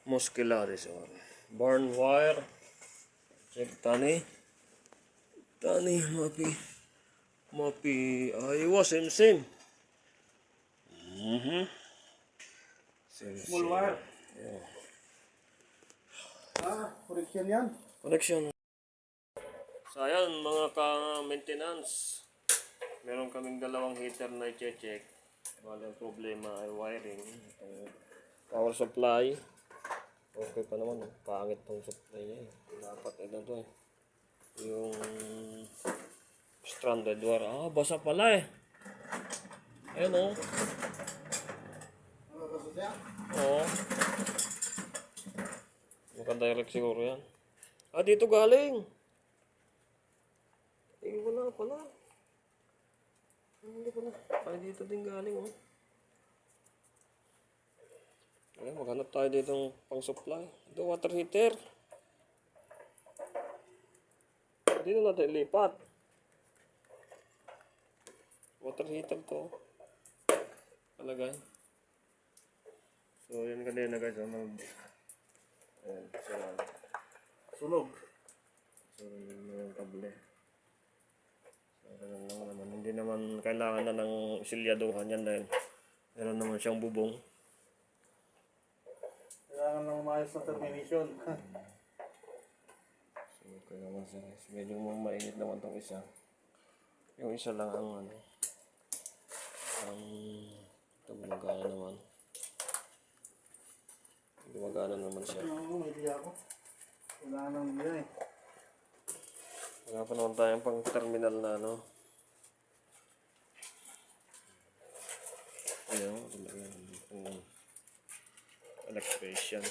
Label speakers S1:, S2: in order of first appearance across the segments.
S1: muscularis or burn wire. Check tani. Tani mapi aywa same.
S2: Small wire.
S1: Yeah.
S2: Connection yan.
S1: Connection. So ayan mga ka-maintenance. Meron kaming dalawang heater na i-check. Bale ang problema ay wiring. Power supply. Okay pa naman. Pangit tong supply niya eh. Dapat ito to eh. Yung stranded wire. Basa pala eh. Ayan o. Oo. Maka-direct siguro yan. Dito galing. Wala pala. Hindi pala. Dito din galing oh. Ayan, maghanap tayo dito ng pang-supply. Ito, water heater. Dito natin ilipat. Water heater to. Talagay. So, yan kanina guys. Ayan,
S2: Sunog.
S1: so, yung kable. So, ganun lang naman. Hindi naman kailangan na ng silyaduhan yan dahil meron naman siyang bubong.
S2: Kailangan lang maayos na termination.
S1: So, okay naman siya. Medyo mainit naman itong isa. Yung isa lang ang ito gumagana naman. Gumagana naman siya.
S2: May idea ako. Kailangan lang yun eh.
S1: Wala pa naman tayong pang terminal na ayun, electrician.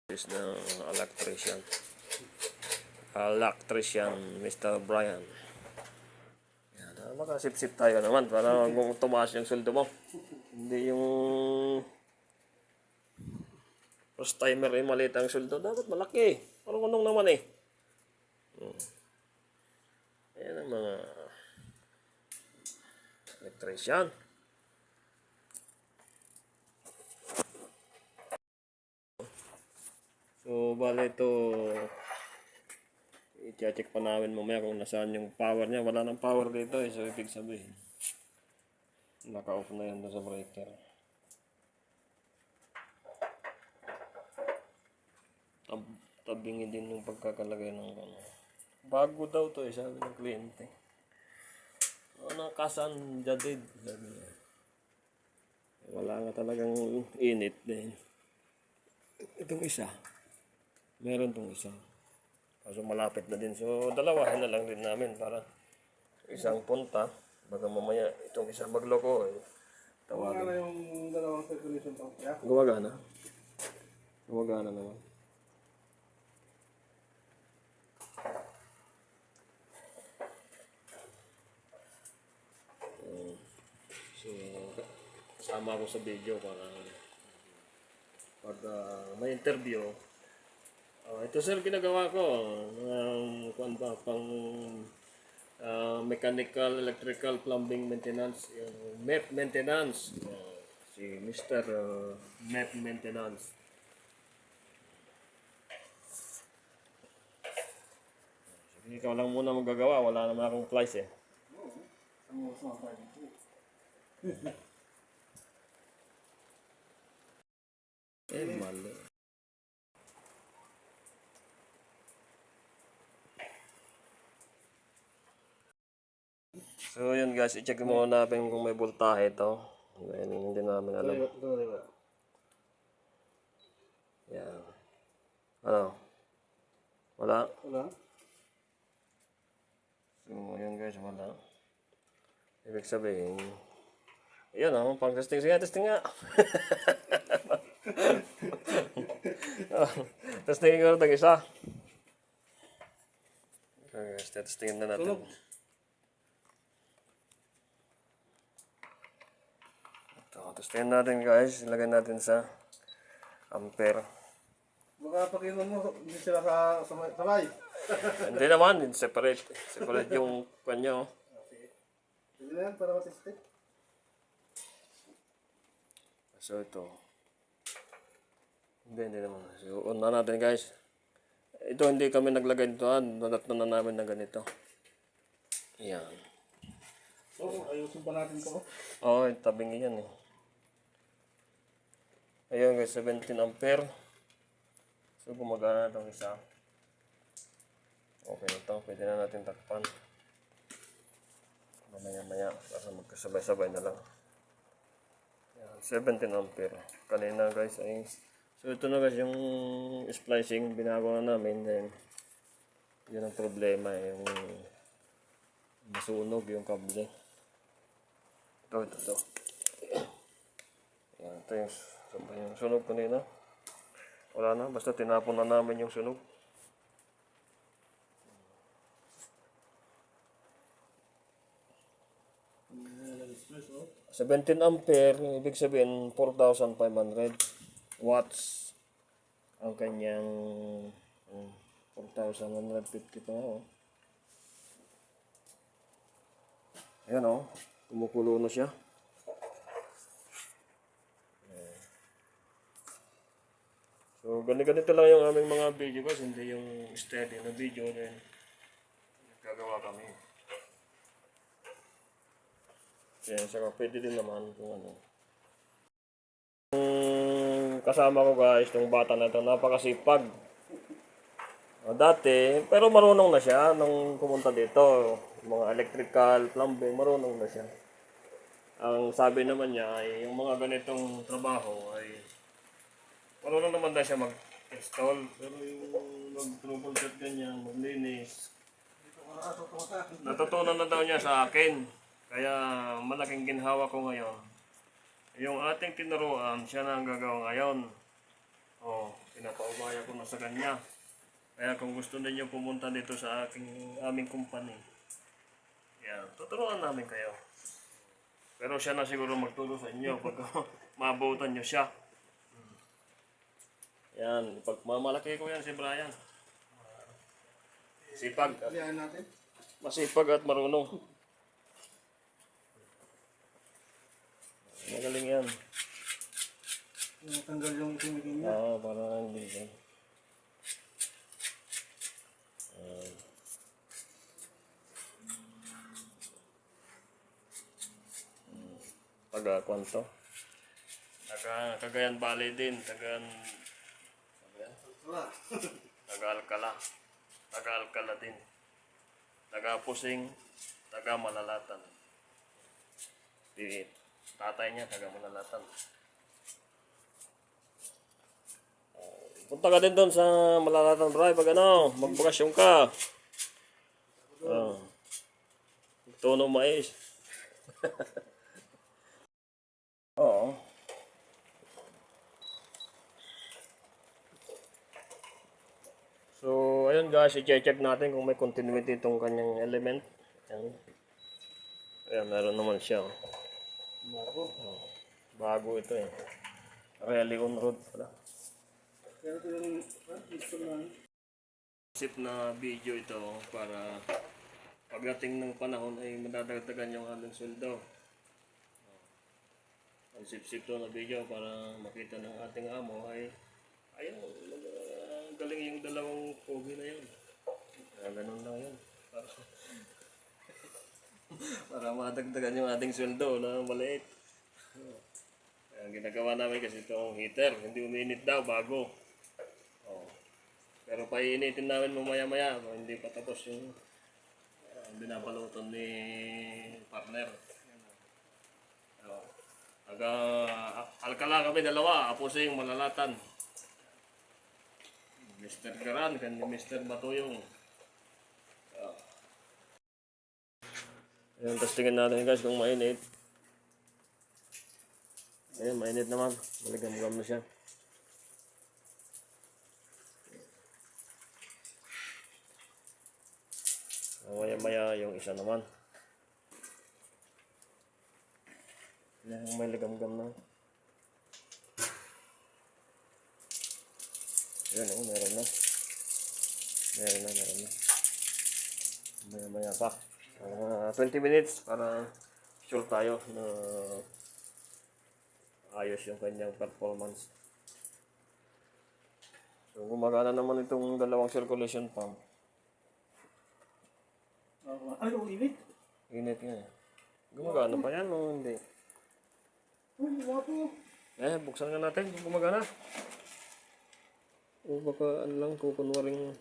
S1: This is the electrician Mr. Brian. Yan, makasip-sip tayo naman para tumaas yung sweldo mo. Hindi yung first timer ay maliit ang sweldo. Dapat malaki. Parang kunong naman eh. Ayan ang mga electrician. So, bale ito, i-check pa namin mamaya kung nasaan yung power niya. Wala nang power dito eh. So, ibig sabihin, naka-off na yan doon sa breaker. Tabingin din yung pagkakalagay ng bago daw to eh, sabi ng kliyente. Nakasan jadid, sabi niya. Wala nga talagang init din. Itong isa, meron tong isa. Kaso malapit na din. So, dalawahan na lang din namin para isang punta. Baga mamaya itong isa magloko eh. Tawagin.
S2: Gumagana yung dalawang circulation pump. Yeah?
S1: Gumagana. Gumagana naman. So, kasama ako sa video para pag may interview. Ito sir, ginagawa ko pang mechanical, electrical, plumbing maintenance, MEP maintenance. Si Mr. MEP maintenance. Sige, ikaw lang muna magagawa, wala naman akong flies eh. Mali. So yun guys, i-check mo natin kung may voltahe ito. Hindi namin alam. Yan. Ano? Wala?
S2: Wala.
S1: So yun guys, wala. Ibig sabihin, yun pang testing. Sige, testing nga. Testingin ko na isa. Okay guys, testingin na natin. Testingin natin guys, ilagay natin sa ampere.
S2: Baka pakinom mo, hindi sila sabay.
S1: Hindi naman, separate. Separate yung kanya.
S2: Sige na yan para matesting.
S1: So ito. Hindi naman. So on na natin guys. Ito hindi kami naglagay dito. Nadatnan na namin na ganito. Yan.
S2: So, ayusin pa natin to.
S1: Oh, tabing yan eh. Ayun guys, 17 ampere. So gumagana itong isa. Okay na ito. Pwede na natin takpan. Mamaya-maya para magkasabay-sabay na lang. Yan, 17 ampere. Kanina guys ay... So ito na guys yung splicing. Binago na namin. Then, yun ang problema. Yung masunog yung kable. Ito. Yan, ito yung sunog kanina. Wala na. Basta tinapon na namin yung sunog. 17 ampere, ibig sabihin 4,500 watts ang kanyang 4,150 pa oh. Ayan oh, kumukulo na siya. So ganito lang yung aming mga video guys, hindi yung steady na video din gagawa kami. Yan, saka pwede din naman kung ano. Kasama ko guys, itong bata na ito, napakasipag. Dati, pero marunong na siya nung pumunta dito. Mga electrical, plumbing, marunong na siya. Ang sabi naman niya ay yung mga ganitong trabaho ay marunong naman na siya mag-install. Pero yung mag-troubleshoot ganyan, maglinis, natutunan na daw niya sa akin. Kaya malaking ginhawa ko ngayon. Yung ating tinuruan, siya na ang gagawa ngayon. O, pinapaubaya ko na sa kanya. Kaya kung gusto ninyo pumunta dito sa aming company, yan, tuturuan namin kayo. Pero siya na siguro magturo sa inyo pag maabutan nyo siya. Yan, pag mamalaki ko yan si Brian. Sipag.
S2: Yan natin.
S1: Masipag at marunong. Magaling yan.
S2: Tanggal yung itim niya.
S1: Oo, parang hindi yan. Taga kwanto? Taga Cagayan Valley din. Taga Alcala. Taga Alcala din. Taga Pusing. Taga Malalatan. Tatay niya, taga Malalatan. Punta ka din doon sa Malalatan Drive pag ano, magbakasyon ka. Tono mais. Oo. So, ayun guys, i-check natin kung may continuity itong kanyang element. Ayan. Ayan, meron naman siya. Bago ito eh. Rally on road pala.
S2: Pero ito yung gusto na.
S1: Isip na video ito para pagdating ng panahon ay madadagdagan yung aming sweldo. Ang sip-sip to na video para makita ng ating amo ay ayun, galing yung dalawang pogi na yun. Ganun lang yun. Para madagdagan yung ating sweldo na maliit. Ang ginagawa namin kasi itong heater, hindi uminit daw bago. Pero paiinitin namin mamaya-maya, hindi pa tapos yung binabalutan ni partner. Alcala kami dalawa, Pusing, Malalatan. Mr. Garan, kan Mr. Batuyong. Ayan, tapos tingnan natin guys kung mainit. Ayan, mainit naman. Maligam-gam na siya. Maya-maya yung isa naman. Ayan, may ligam-gam na. Ayan, meron na. Meron na. Maya-maya pa. 20 minutes para sure tayo na ayos yung kanyang performance. So gumagana naman itong dalawang circulation pump.
S2: Ay, init.
S1: Init nga eh. Gumagana pa yan o hindi?
S2: Wapo.
S1: Buksan nga natin kung gumagana. O baka ano lang, kukunwaring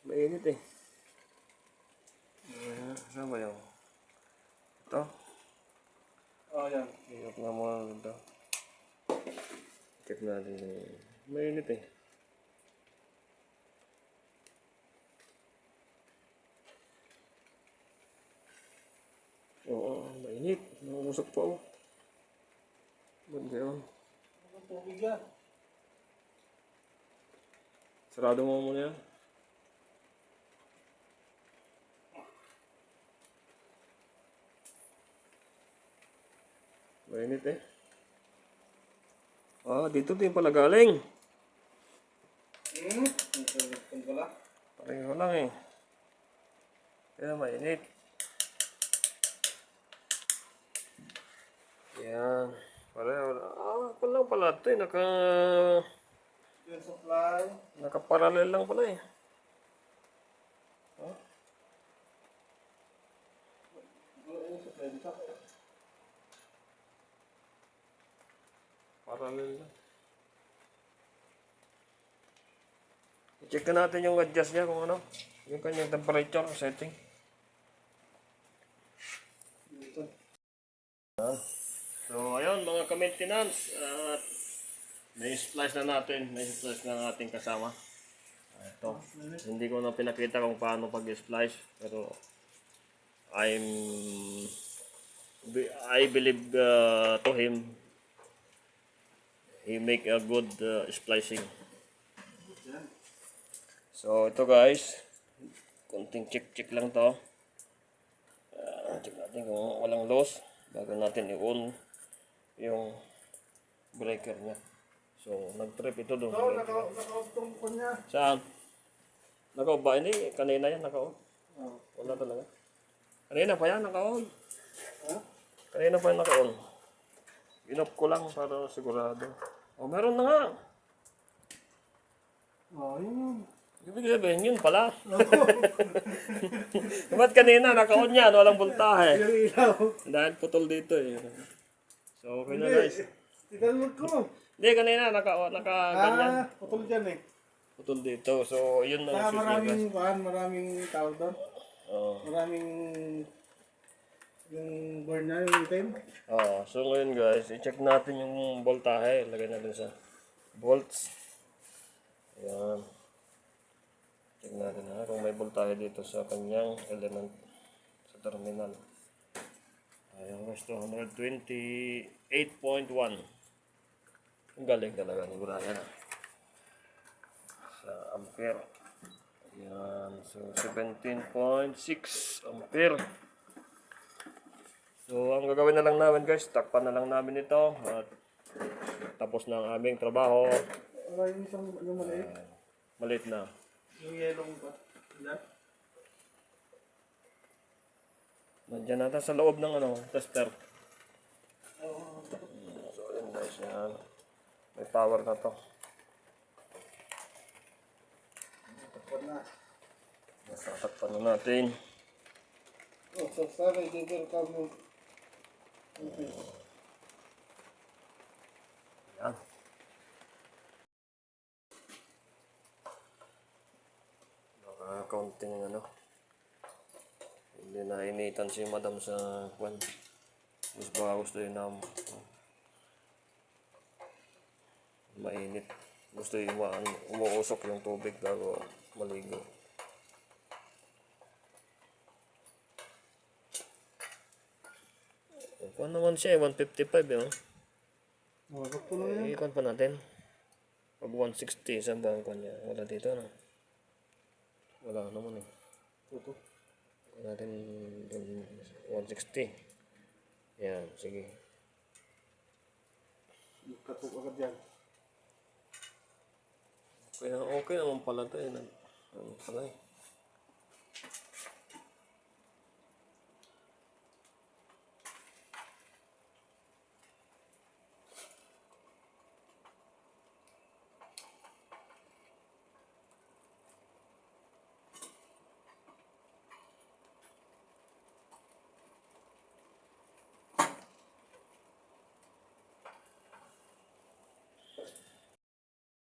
S1: mainit eh. Saan ba yun? Ito?
S2: Yan.
S1: Hirap nga muna dito. Check natin eh. Mainit eh. Oo, mainit. Nangumusok pa oh. Ba't gayon?
S2: Ang tubig yan.
S1: Sarado mo muna yan. Mainit eh. Dito din pala galing.
S2: Ito pala.
S1: Pareho lang eh. Kaya mainit. Yan. Pareho lang. Lang pala ito eh.
S2: Yung supply.
S1: Nakaparallel lang pala eh.
S2: Yung supply dito.
S1: Parallel lang. I-check na natin yung adjust niya kung ano. Yung kanyang temperature setting.
S2: Dito.
S1: So, ayun mga ka-maintenance. At na-splice na natin. Na-splice na natin kasama. Ito. Hindi ko na pinakita kung paano pag-splice. Pero I believe to him. He make a good splicing. So, ito guys. Kunting check lang to. Check natin kung walang loss. Bago natin i-on yung breaker niya. So, nag-trip ito doon.
S2: So, naka-off tong kon niya.
S1: Saan? Naka-off ba? Hindi, kanina yan naka-off. Wala talaga. Kanina pa yan naka-on. Kanina pa yan naka-on. In-off ko lang para sigurado. Meron na nga.
S2: Yun.
S1: Ibig sabihin, yun pala. Ba't kanina naka-on yan? Walang voltahe.
S2: Yung ilaw.
S1: Dahil putol dito eh. So, okay na guys.
S2: Tinalog ko.
S1: Hindi, kanina naka-ganyan.
S2: Putol dyan eh.
S1: Putol dito. So, yun na
S2: Saka
S1: yung switch niya, guys.
S2: maraming tawag doon.
S1: Oo.
S2: Maraming yung board na yung item.
S1: So ngayon guys, i-check natin yung voltahe. Lagay natin sa volts. Ayan. Check natin kung may voltahe dito sa kanyang element sa terminal. Ayan guys, 228.1. Ang galing talaga ni Brian. Sa ampere. Ayan, so 17.6 ampere. So, ang gagawin na lang namin guys, takpan na lang namin ito at tapos na ang aming trabaho.
S2: Wala yung isang yung maliit.
S1: Maliit na.
S2: Yung yellow ba? Yan.
S1: Nandiyan natin sa loob ng tester. So, yun guys, yan. May power na to.
S2: Takpan na.
S1: Tatakpan na natin.
S2: So sana i-deliver ka mo. Okay.
S1: Yan. Kaunting hindi na initan si madam sa kwan. Gusto yun na mainit. Gusto yun umuusok yung tubig bago maligo. Kung naman siya 155 eh.
S2: Wag ko lang yan.
S1: Ikon pa natin. Pag 160, saan ba ang kanya? Wala dito na. Wala naman eh.
S2: Ito.
S1: Wala natin 160. Yan, sige.
S2: Katok agad yan.
S1: Okay naman pala ito eh. Ano pala eh.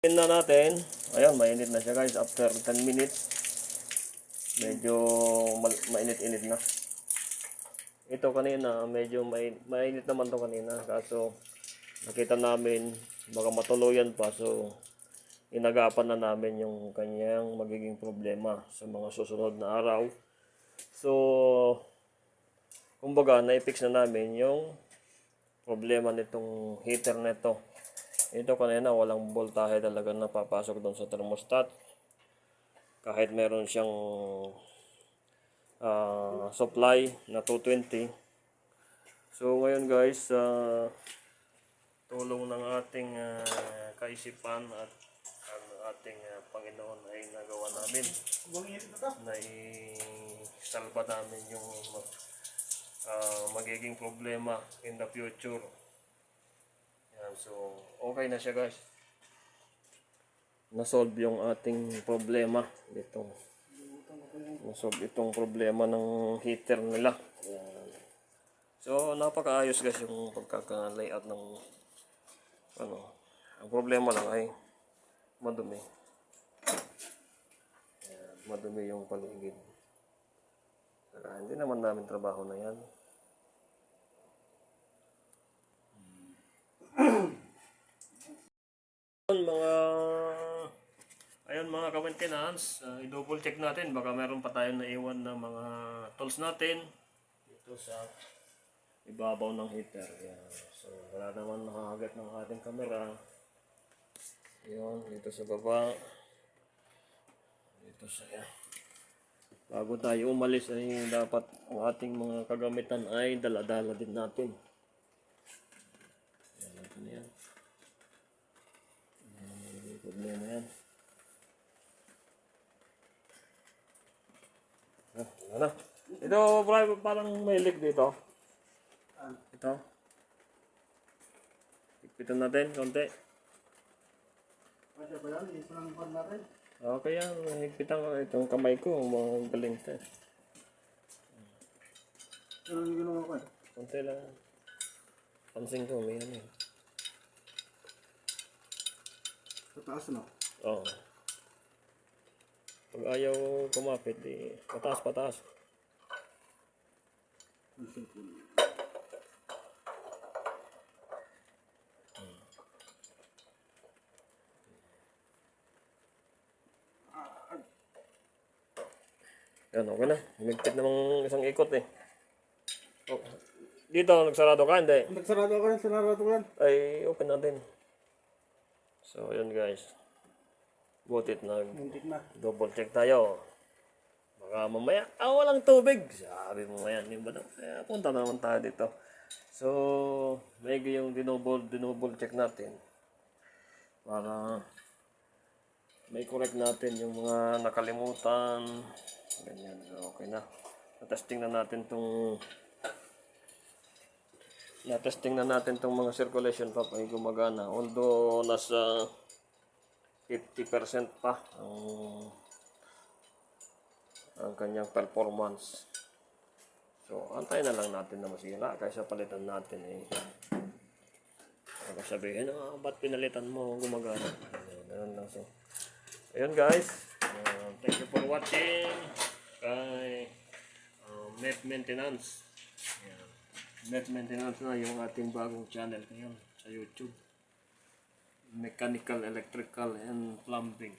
S1: Pin na natin. Ayun, mainit na siya guys. After 10 minutes, medyo mainit-init na. Ito kanina, medyo mainit naman to kanina. Kaso, nakita namin, baka matuluyan pa. So, inagapan na namin yung kanyang magiging problema sa mga susunod na araw. So, kumbaga, na-fix na namin yung problema nitong heater nito. Ito kanina walang voltahe talaga na papasok doon sa thermostat. Kahit meron siyang supply na 220. So ngayon guys, tulong ng ating kaisipan at ang ating Panginoon ay nagawa namin. Na i-salba namin yung magiging problema in the future. Yan, so okay na siya guys. Nasolve yung ating problema dito. Nasolve itong problema ng heater nila. Yan. So napakaayos guys yung pagkaka-layout ng ano. Ang problema lang ay madumi. Yan, madumi yung paligid. Kaya hindi naman namin trabaho na yan. Mga ka-maintenance, i-double check natin baka meron pa tayong naiwan na mga tools natin dito sa ibabaw ng heater. Yan. So wala naman nakahagat ng ating camera. Yun, dito sa baba, dito sa bago tayo umalis ay dapat ang ating mga kagamitan ay dala-dala din natin. Yan, ito na yan. Problema yan. Ano? Ito parang may leak dito. Ito. Higpitan natin konti. Okay yan. Higpitan ko itong kamay ko. Mga galing ito. Konti lang. Pansin ko may ano.
S2: Sa taas no?
S1: Oo. Pag ayaw kumapit, di pataas. Yan, okay na. Himigpit namang isang ikot eh. Oh. Dito, nagsarado ka? Hindi.
S2: Nagsarado ka rin, sinarado ko yan.
S1: Ay, open natin. So, yun guys. Butit na.
S2: Muntik na.
S1: Double check tayo. Baka mamaya, walang tubig. Sabi mo ngayon, yung ba? Kaya punta naman tayo dito. So, may yung dinouble check natin. Para may correct natin yung mga nakalimutan. Ganyan. So, okay na. Natesting na natin tong mga circulation pump ay gumagana. Although nasa 50% pa ang kanyang performance. So, antayin na lang natin na masira kaysa palitan natin eh. Baka sabihin, ba't pinalitan mo gumagana? Ganun lang. So, ayun guys. Thank you for watching kay Net Maintenance. Ayan. Net Maintenance na yung ating bagong channel ngayon sa YouTube. Mechanical, electrical, and plumbing.